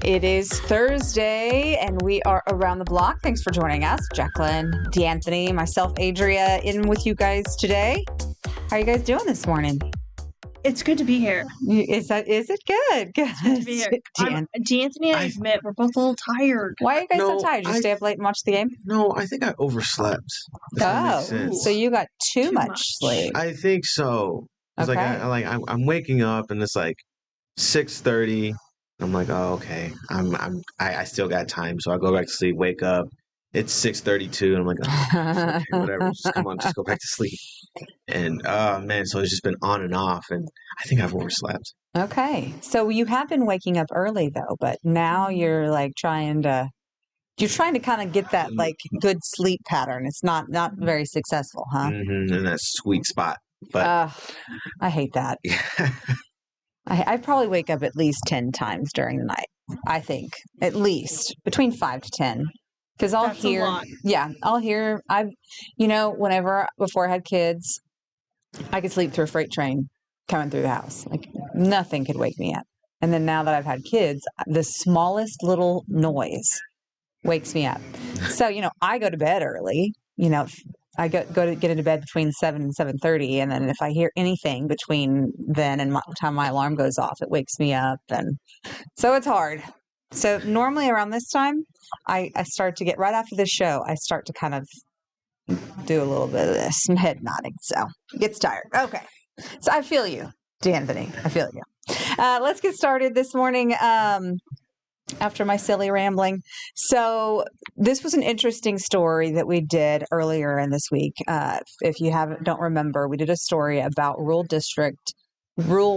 It is Thursday, and we are around the block. Thanks for joining us. Jacqueline, D'Anthony, myself, Adria, in with you guys today. How are you guys doing this morning? It's good to be here. Is it good? Good. It's good to be here. D'Anthony and I admit we're both a little tired. Why are you guys so tired? Did you stay up late and watch the game? No, I think I overslept. That makes sense. So you got too much sleep. I think so. It's Okay. I'm waking up and it's like 6:30. I'm like, oh, okay. I still got time, so I go back to sleep. Wake up. It's 6:32, and I'm like, oh, okay, whatever. Just go back to sleep. And man, so it's just been on and off, and I think I've overslept. Okay, so you have been waking up early though, but now you're like trying to kind of get that like good sleep pattern. It's not very successful, huh? Mm-hmm, in that sweet spot. But I hate that. I probably wake up at least 10 times during the night. I think at least between 5 to 10. Because I'll hear, whenever before I had kids, I could sleep through a freight train coming through the house. Like nothing could wake me up. And then now that I've had kids, the smallest little noise wakes me up. So, I go to bed early. I go to get into bed between 7 and 7:30, and then if I hear anything between then and the time my alarm goes off, it wakes me up, and so it's hard. So normally around this time, I start to get right after the show. I start to kind of do a little bit of this, some head nodding. So it gets tired. Okay, so I feel you, D'Anthony. I feel you. Let's get started this morning. After my silly rambling. So this was an interesting story that we did earlier in this week. If you don't remember, we did a story about Rural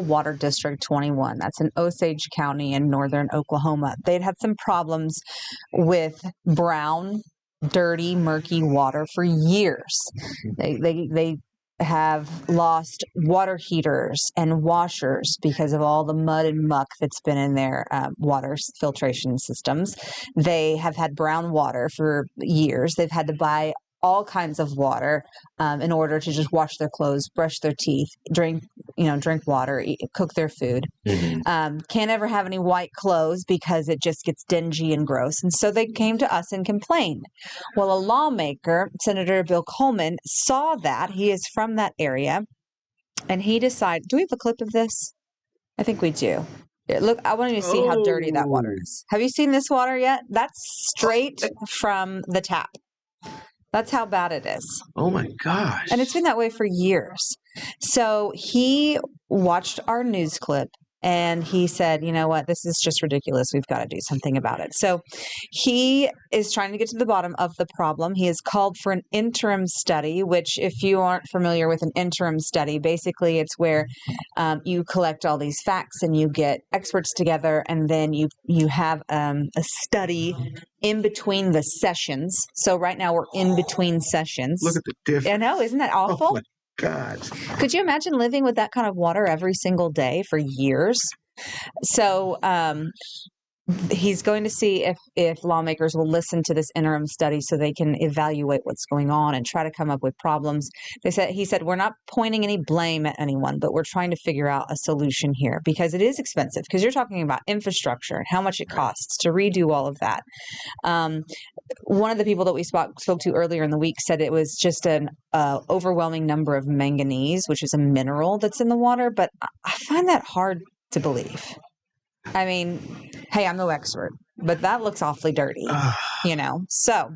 Water District 21. That's in Osage County in northern Oklahoma. They'd had some problems with brown, dirty, murky water for years. They have lost water heaters and washers because of all the mud and muck that's been in their water filtration systems. They have had brown water for years. They've had to buy all kinds of water in order to just wash their clothes, brush their teeth, drink water, cook their food. Mm-hmm. Can't ever have any white clothes because it just gets dingy and gross. And so they came to us and complained. Well, a lawmaker, Senator Bill Coleman, saw that. He is from that area. And he decided, do we have a clip of this? I think we do. Look, I want you to see how dirty that water is. Have you seen this water yet? That's straight from the tap. That's how bad it is. Oh, my gosh. And it's been that way for years. So he watched our news clip and he said, you know what, this is just ridiculous. We've got to do something about it. So he is trying to get to the bottom of the problem. He has called for an interim study, which if you aren't familiar with an interim study, basically it's where you collect all these facts and you get experts together and then you have a study in between the sessions. So right now we're in between sessions. Look at the difference. I know, isn't that awful? Oh my God. Could you imagine living with that kind of water every single day for years? So he's going to see if lawmakers will listen to this interim study so they can evaluate what's going on and try to come up with problems. He said, we're not pointing any blame at anyone, but we're trying to figure out a solution here because it is expensive because you're talking about infrastructure and how much it costs to redo all of that. One of the people that we spoke to earlier in the week said it was just an overwhelming number of manganese, which is a mineral that's in the water, but I find that hard to believe. I mean, hey, I'm no expert, but that looks awfully dirty, so.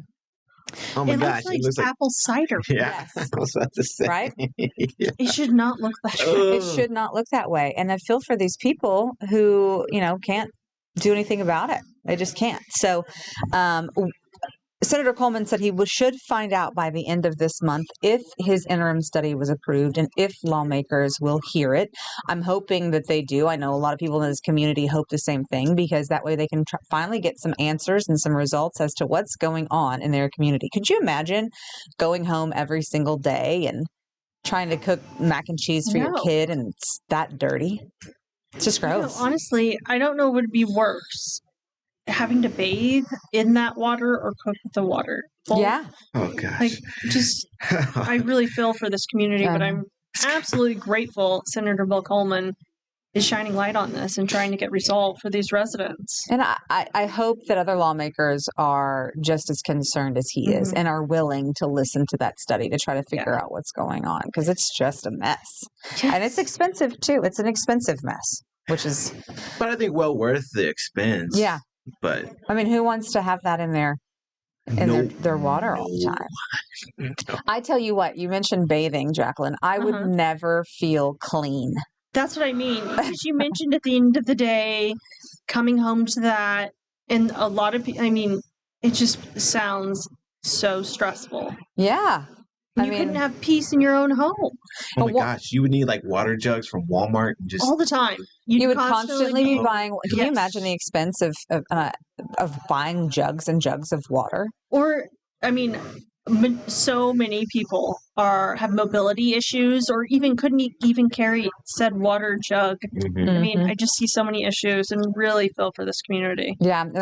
Oh my gosh. It looks like apple cider. Yeah, yes. I was about to say. Right? Yeah. It should not look that way. It should not look that way. And I feel for these people who, can't do anything about it. They just can't. So, Senator Coleman said he should find out by the end of this month if his interim study was approved and if lawmakers will hear it. I'm hoping that they do. I know a lot of people in this community hope the same thing because that way they can finally get some answers and some results as to what's going on in their community. Could you imagine going home every single day and trying to cook mac and cheese for your kid and it's that dirty? It's just gross. Honestly, I don't know what would be worse. Having to bathe in that water or cook with the water. Both. Yeah. Oh, gosh. I really feel for this community, but I'm absolutely grateful Senator Bill Coleman is shining light on this and trying to get resolved for these residents. And I hope that other lawmakers are just as concerned as he is and are willing to listen to that study to try to figure out what's going on, because it's just a mess. Yes. And it's expensive too. It's an expensive mess, which is. But I think well worth the expense. Yeah. But I mean, who wants to have that in their water all the time? No. I tell you what, you mentioned bathing, Jacqueline. I would never feel clean. That's what I mean. Because you mentioned at the end of the day, coming home to that, and a lot of people, I mean, it just sounds so stressful. Yeah. You couldn't have peace in your own home. Oh my gosh, you would need like water jugs from Walmart and just all the time. You would constantly be buying. Can you Yes. imagine the expense of buying jugs and jugs of water? Or, I mean, so many people have mobility issues, or even couldn't even carry said water jug. I mean, I just see so many issues and really feel for this community. Yeah, and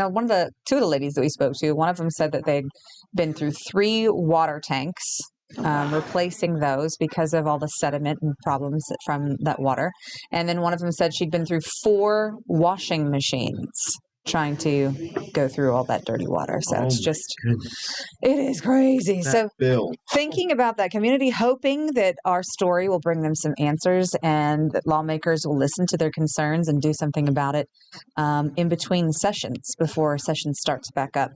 two of the ladies that we spoke to, one of them said that they'd been through 3 water tanks. Replacing those because of all the sediment and problems from that water. And then one of them said she'd been through 4 washing machines trying to go through all that dirty water. So it's just, it is crazy. So thinking about that community, hoping that our story will bring them some answers and that lawmakers will listen to their concerns and do something about it in between sessions before session starts back up.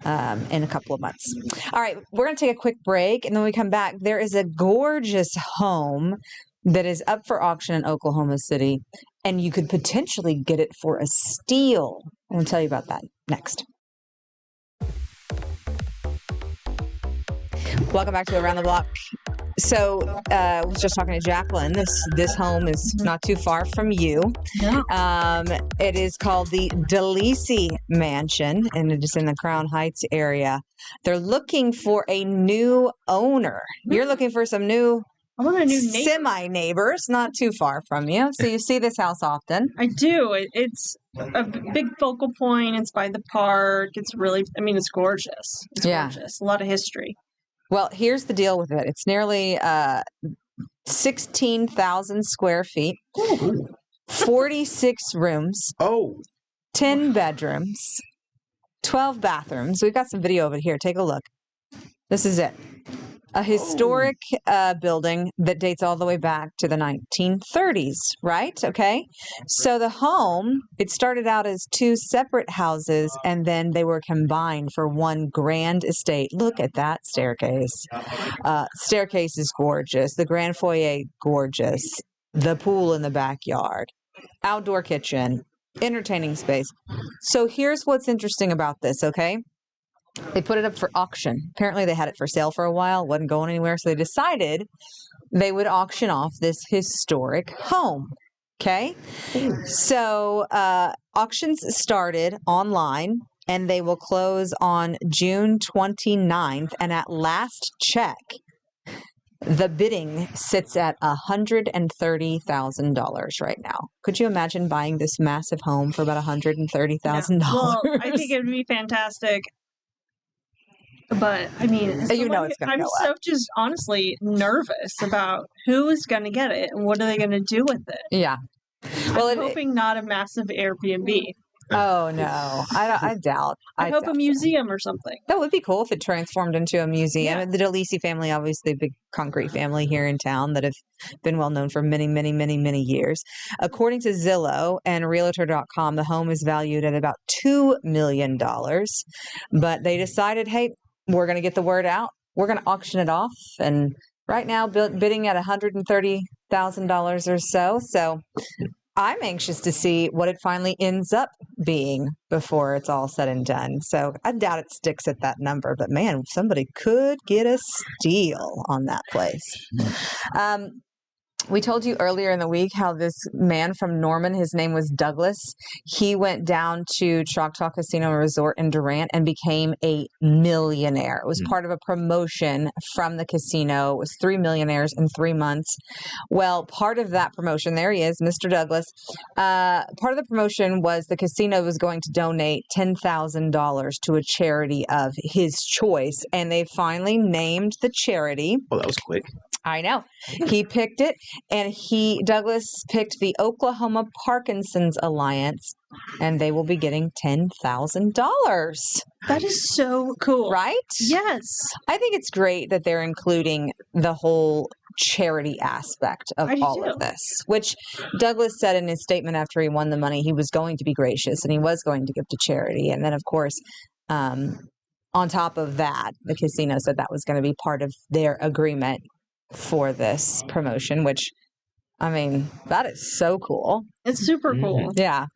In a couple of months. All right, we're going to take a quick break, and then when we come back, there is a gorgeous home that is up for auction in Oklahoma City, and you could potentially get it for a steal. I'm going to tell you about that next. Welcome back to Around the Block. So I was just talking to Jacqueline. This home is not too far from you. No. It is called the DeLisi Mansion, and it is in the Crown Heights area. They're looking for a new owner. You're looking for some new I want a new neighbor. semi-neighbors, not too far from you. So you see this house often. I do. It's a big focal point. It's by the park. It's really, I mean, it's gorgeous. It's gorgeous. A lot of history. Well, here's the deal with it. It's nearly 16,000 square feet, 46 rooms, 10 bedrooms, 12 bathrooms. We've got some video of it here. Take a look. This is it. A historic building that dates all the way back to the 1930s, right? Okay. So the home, it started out as 2 separate houses, and then they were combined for one grand estate. Look at that staircase. Staircase is gorgeous. The grand foyer, gorgeous. The pool in the backyard. Outdoor kitchen. Entertaining space. So here's what's interesting about this, okay? They put it up for auction. Apparently they had it for sale for a while, wasn't going anywhere, so they decided they would auction off this historic home. Okay? So auctions started online, and they will close on June 29th, and at last check, the bidding sits at $130,000 right now. Could you imagine buying this massive home for about $130,000? Well, I think it would be fantastic. But I mean, it's going to go up. I'm so just honestly nervous about who is going to get it and what are they going to do with it. Yeah. Well, I'm hoping not a massive Airbnb. Oh no, I doubt. I hope a museum or something. That would be cool if it transformed into a museum. Yeah. The DeLisi family, obviously, a big concrete family here in town that have been well known for many, many, many, many years. According to Zillow and Realtor.com, the home is valued at about $2 million. But they decided, hey, we're going to get the word out. We're going to auction it off. And right now, bidding at $130,000 or so. So I'm anxious to see what it finally ends up being before it's all said and done. So I doubt it sticks at that number. But man, somebody could get a steal on that place. We told you earlier in the week how this man from Norman, his name was Douglas, he went down to Choctaw Casino Resort in Durant and became a millionaire. It was part of a promotion from the casino. It was 3 millionaires in 3 months. Well, part of that promotion, there he is, Mr. Douglas. Part of the promotion was the casino was going to donate $10,000 to a charity of his choice, and they finally named the charity. Well, that was quick. I know. He picked it, and Douglas picked the Oklahoma Parkinson's Alliance, and they will be getting $10,000. That is so cool. Right? Yes. I think it's great that they're including the whole charity aspect of all of this, which Douglas said in his statement after he won the money, he was going to be gracious and he was going to give to charity. And then, of course, on top of that, the casino said that was going to be part of their agreement for this promotion, which, I mean, that is so cool. It's super cool. Yeah.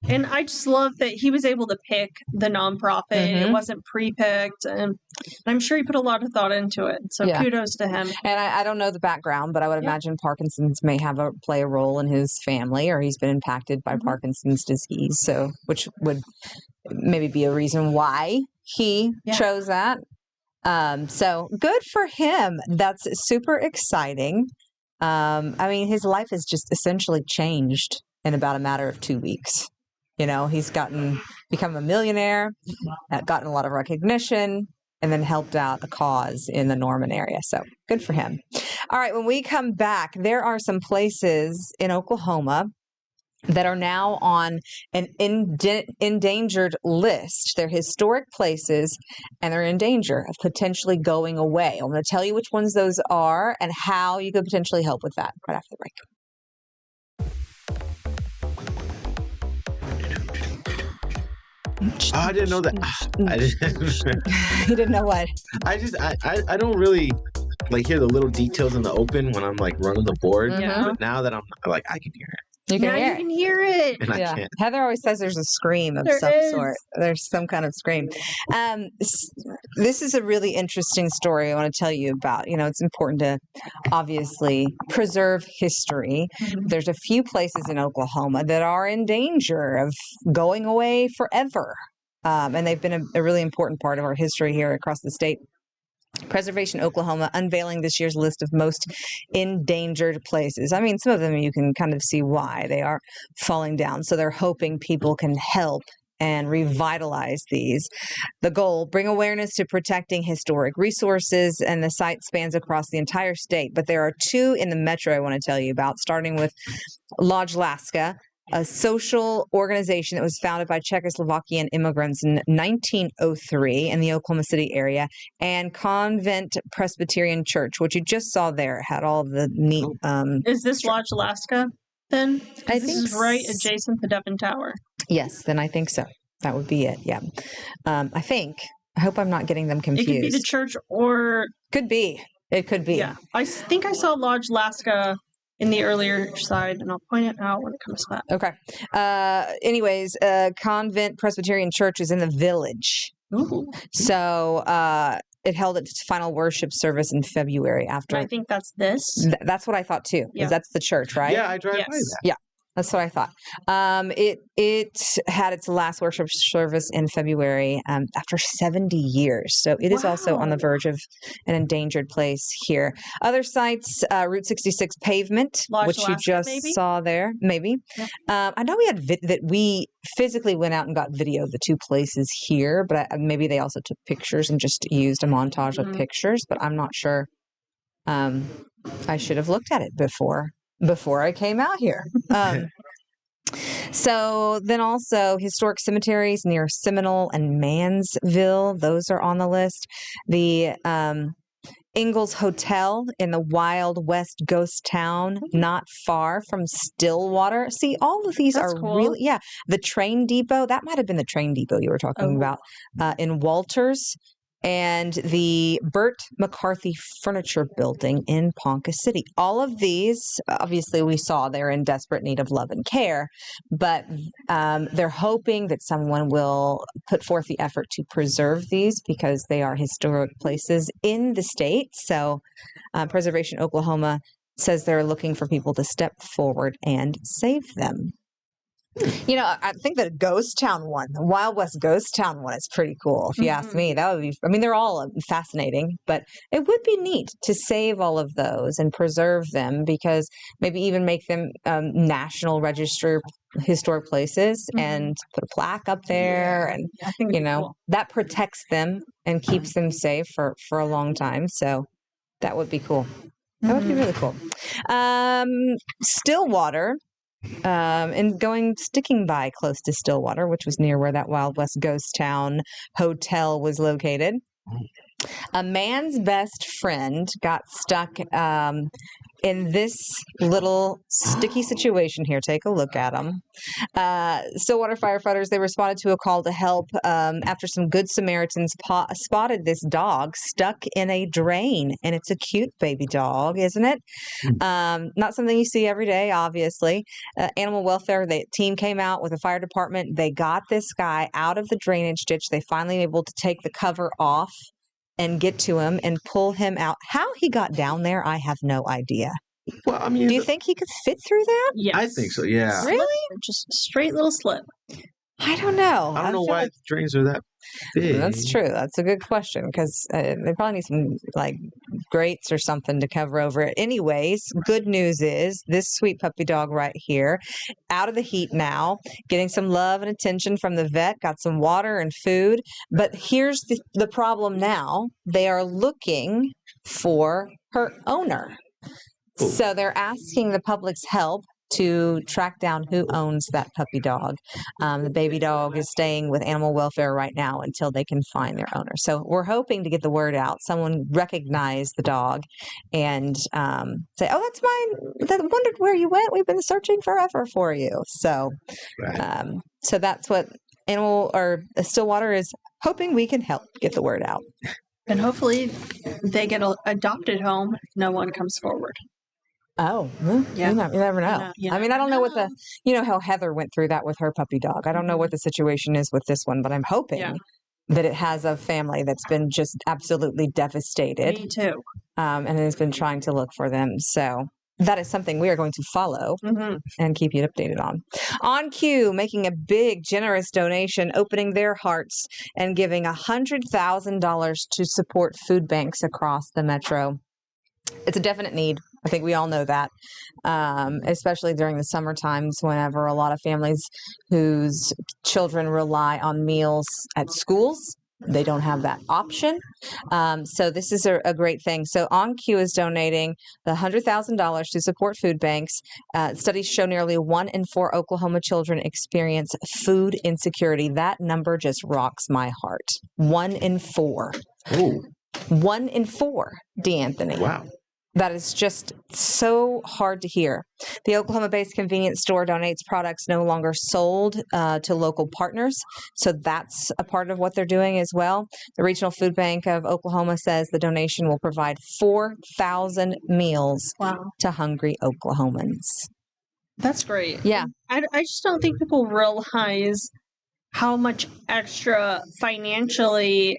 And I just love that he was able to pick the nonprofit. It wasn't pre-picked, and I'm sure he put a lot of thought into it. So kudos to him. And I don't know the background, but I would imagine Parkinson's may play a role in his family, or he's been impacted by Parkinson's disease. So, which would maybe be a reason why he chose that. So good for him. That's super exciting. I mean, his life has just essentially changed in about a matter of 2 weeks. You know, he's become a millionaire, gotten a lot of recognition, and then helped out a cause in the Norman area. So good for him. All right, when we come back, there are some places in Oklahoma that are now on an endangered list. They're historic places, and they're in danger of potentially going away. I'm going to tell you which ones those are and how you could potentially help with that right after the break. Oh, I didn't know that. You didn't know what? I don't really hear the little details in the open when I'm running the board. But now that I'm I can hear it. You can hear it. And I can't. Heather always says there's a scream of some sort. There's some kind of scream. This is a really interesting story I want to tell you about. You know, it's important to obviously preserve history. There's a few places in Oklahoma that are in danger of going away forever. And they've been a really important part of our history here across the state. Preservation Oklahoma unveiling this year's list of most endangered places. I mean, some of them you can kind of see why they are falling down. So they're hoping people can help and revitalize these. The goal, bring awareness to protecting historic resources, and the site spans across the entire state. But there are two in the metro I want to tell you about, starting with Lodge Laska, a social organization that was founded by Czechoslovakian immigrants in 1903 in the Oklahoma City area, and Convent Presbyterian Church, which you just saw there. It had all the neat... Is this Lodge Alaska, then? I think this is right adjacent to Devon Tower. Yes, then I think so. That would be it, yeah. I think. I hope I'm not getting them confused. It could be the church or... Could be. It could be. Yeah. I think I saw Lodge Alaska in the earlier side, and I'll point it out when it comes back. Okay. Anyways, Convent Presbyterian Church is in the village. Ooh. So it held its final worship service in February after. I think that's this. That's what I thought too. Yeah. That's the church, right? Yeah, I drive by that. Yeah. That's what I thought. It had its last worship service in February after 70 years. So it is also on the verge of an endangered place here. Other sites, Route 66 pavement, Lodge which Alaska, you just saw there, maybe. Yeah. I know we had that we physically went out and got video of the two places here, but maybe they also took pictures and just used a montage of pictures, but I'm not sure. I should have looked at it before I came out here. So then also historic cemeteries near Seminole and Mansville. Those are on the list. The Ingalls Hotel in the Wild West ghost town, not far from Stillwater. See, all of these are cool. really, the train depot, that might have been the train depot you were talking about, in Walters. And the Burt McCarthy Furniture Building in Ponca City. All of these, obviously, we saw they're in desperate need of love and care, but they're hoping that someone will put forth the effort to preserve these because they are historic places in the state. So Preservation Oklahoma says they're looking for people to step forward and save them. You know, I think the Ghost Town one, the Wild West Ghost Town one is pretty cool. If you ask me, that would be, I mean, they're all fascinating, but it would be neat to save all of those and preserve them because maybe even make them National Register historic places and put a plaque up there. And, I think cool. that protects them and keeps them safe for a long time. So that would be cool. That would be really cool. Stillwater, and sticking by close to Stillwater, which was near where that Wild West Ghost Town hotel was located. A man's best friend got stuck in this little sticky situation here. Take a look at them. Stillwater firefighters, they responded to a call to help after some good Samaritans spotted this dog stuck in a drain. And it's a cute baby dog, isn't it? Not something you see every day, obviously. Animal welfare team came out with a fire department. They got this guy out of the drainage ditch. They finally were able to take the cover off and get to him and pull him out. How he got down there, I have no idea. Well, I mean, do you think he could fit through that? Yes. I think so. Yeah. Really? Just a straight little slip. I don't know. I don't know why drains are that big. That's true. That's a good question because they probably need some like grates or something to cover over it. Anyways, good news is this sweet puppy dog right here, out of the heat now, getting some love and attention from the vet, got some water and food. But here's the problem now. They are looking for her owner. Ooh. So they're asking the public's help to track down who owns that puppy dog. The baby dog is staying with animal welfare right now until they can find their owner. So we're hoping to get the word out. Someone recognize the dog and say, "Oh, that's mine. I wondered where you went. We've been searching forever for you." So, so that's what Stillwater is hoping we can help get the word out. And hopefully they get an adopted home if no one comes forward. Oh, well, Yeah. you never know. I mean, I don't know what how Heather went through that with her puppy dog. I don't know what the situation is with this one, but I'm hoping that it has a family that's been just absolutely devastated. Me too. And has been trying to look for them. So that is something we are going to follow and keep you updated on. On Cue, making a big, generous donation, opening their hearts and giving $100,000 to support food banks across the metro. It's a definite need. I think we all know that, especially during the summer times whenever a lot of families whose children rely on meals at schools, they don't have that option. So this is a great thing. So On Cue is donating the $100,000 to support food banks. Studies show nearly 1 in 4 Oklahoma children experience food insecurity. That number just rocks my heart. 1 in 4. Ooh. 1 in 4, D'Anthony. Wow. That is just so hard to hear. The Oklahoma-based convenience store donates products no longer sold to local partners. So that's a part of what they're doing as well. The Regional Food Bank of Oklahoma says the donation will provide 4,000 meals to hungry Oklahomans. That's great. Yeah. I just don't think people realize how much extra financially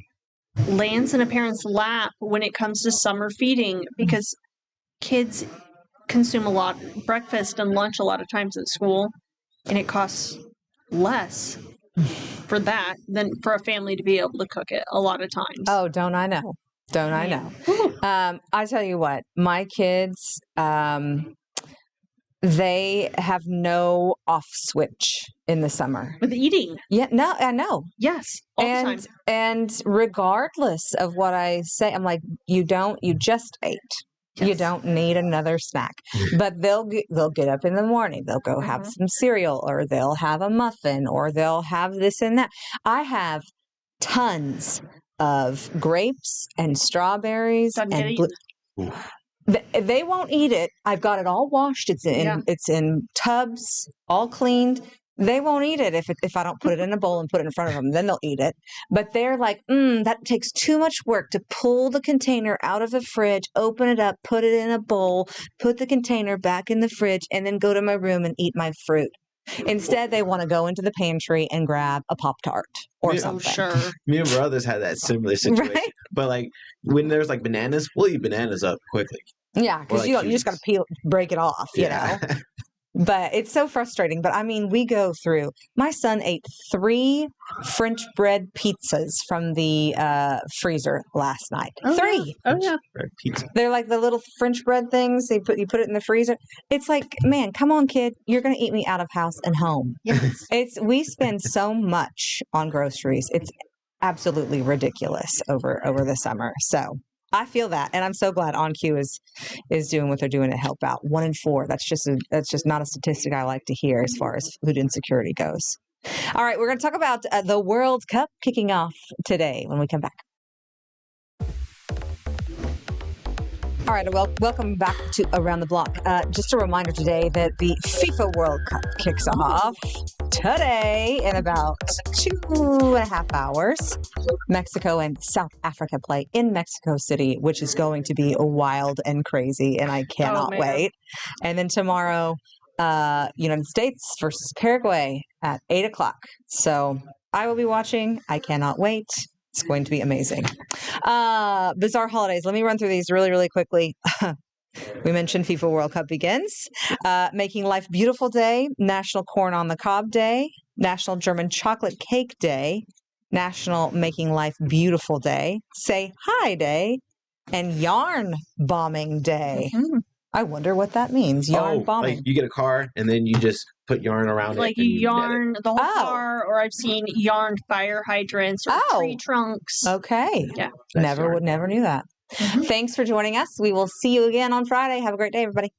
lands in a parent's lap when it comes to summer feeding, because kids consume a lot breakfast and lunch a lot of times at school, and it costs less for that than for a family to be able to cook it a lot of times. Oh, don't I know? Don't I know? I tell you what, my kids, they have no off switch in the summer. With eating. Yeah, no, I know. Yes, all the time. And regardless of what I say, I'm like, you just ate. Yes. You don't need another snack. But they'll get up in the morning. They'll go have some cereal, or they'll have a muffin, or they'll have this and that. I have tons of grapes and strawberries and they won't eat it. I've got it all washed. It's in tubs, all cleaned. They won't eat it if I don't put it in a bowl and put it in front of them. Then they'll eat it. But they're like, that takes too much work to pull the container out of the fridge, open it up, put it in a bowl, put the container back in the fridge, and then go to my room and eat my fruit. Instead, they want to go into the pantry and grab a Pop-Tart or something. Sure. Me and brothers had that similar situation. Right? But like when there's like bananas, we'll eat bananas up quickly. Yeah, because you just got to break it off, you know. But it's so frustrating. But I mean, we go through. My son ate 3 French bread pizzas from the freezer last night. 3. Oh yeah. Bread pizza. They're like the little French bread things. You put it in the freezer. It's like, man, come on, kid. You're going to eat me out of house and home. Yes. We spend so much on groceries. It's absolutely ridiculous over the summer. So I feel that, and I'm so glad On Cue is doing what they're doing to help out. 1 in 4. That's just not a statistic I like to hear as far as food insecurity goes. All right, we're going to talk about the World Cup kicking off today when we come back. All right, well, welcome back to Around the Block. Just a reminder today that the FIFA World Cup kicks off today in about 2.5 hours. Mexico and South Africa play in Mexico City, which is going to be wild and crazy, and I cannot wait. And then tomorrow, United States versus Paraguay at 8 o'clock. So I will be watching. I cannot wait. It's going to be amazing. Bizarre holidays. Let me run through these really, really quickly. We mentioned FIFA World Cup begins. Making Life Beautiful Day, National Corn on the Cob Day, National German Chocolate Cake Day, National Making Life Beautiful Day, Say Hi Day, and Yarn Bombing Day. Mm-hmm. I wonder what that means. Yarn bombing. Like you get a car and then you just put yarn around it. Like you yarn the whole car, or I've seen yarn fire hydrants or tree trunks. Okay. Yeah. Never knew that. Mm-hmm. Thanks for joining us. We will see you again on Friday. Have a great day, everybody.